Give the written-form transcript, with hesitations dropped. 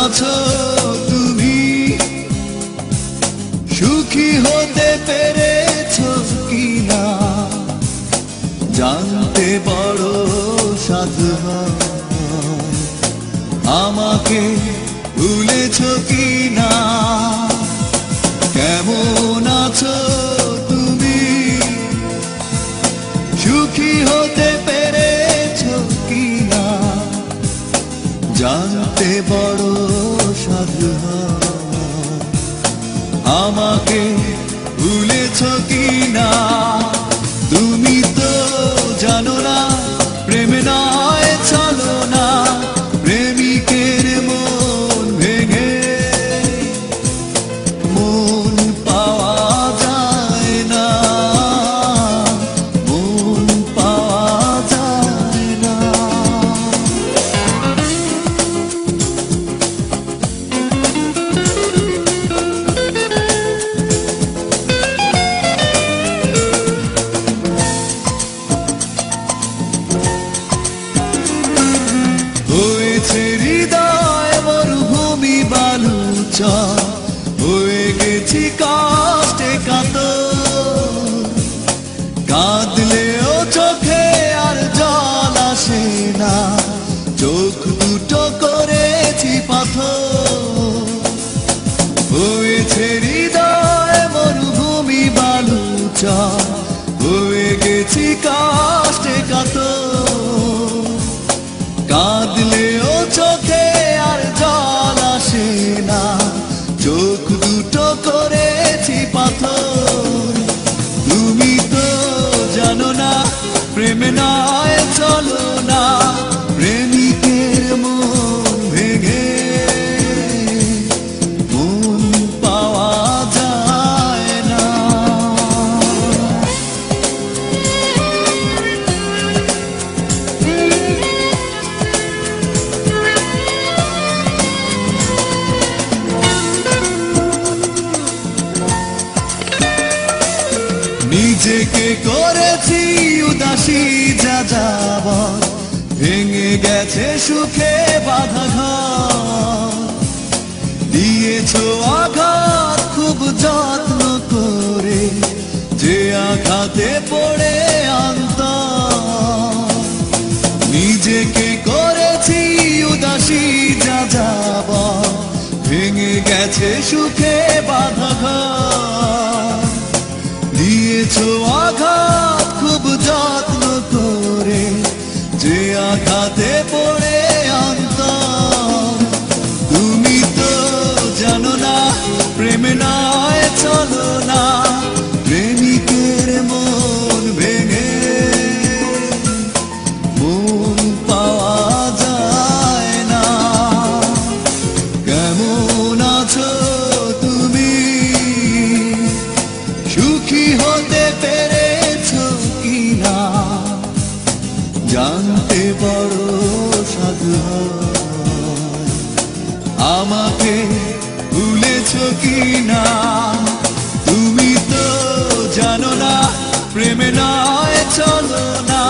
আছো তুমি? সুখী হতে পেরেছো কিনা জানতে বড় সাধু হয়। আমাকে ভুলেছো কিনা? কেমন আছো তুমি? সুখী হতে পেরেছো কিনা জানতে বড় সাধু হয়। আমাকে ভুলেছো কিনা? তুমি তো জানো না প্রেম নয় চলো না, প্রেমিকের মন ভেঙে মন পাওয়া যায় না, মন পাওয়া যায় না। হয়েছে হৃদয় মরুভূমি বালুচর, হয়ে গেছি কষ্টে কাতর। কাঁদলেও চোখে আর জল আসে না, চোখ দুটো করেছি পাথর। হয়েছে হৃদয় মরুভূমি বালুচর, হয়ে গেছি কষ্টে কাতর। কাঁদলেও চোখে আর জল আসে না, চোখ দুটো করেছি পাথর। তুমি তো জানো না প্রেম নয় চলো না, প্রেমিকের মন ভেঙে মন পাওয়া যায় না। নিজেকে করেছি উদাসী যাযাবর, ভেঙে গেছে সুখে বাঁধা ঘর। দিয়েছো আঘাত খুব যত্ন করে, যে আঘাতে পড়ে অন্তর। নিজেকে করেছি উদাসী যাযাবর, ভেঙে গেছে সুখে বাঁধা ঘর। দিয়েছো আঘাত খুব যত্ন করে, যে আঘাতে পড়ে অন্তর। তুমি তো জানো না প্রেম নয় চলো না, প্রেমিকের মন ভেঙে মন পাওয়া যায় না। কেমন আছো তুমি? সুখী হতে পেরেছো কিনা জানতে বড় সাধু হয়। আমাকে ভুলেছো কিনা? তুমি তো জানো না প্রেম নয় চলো না,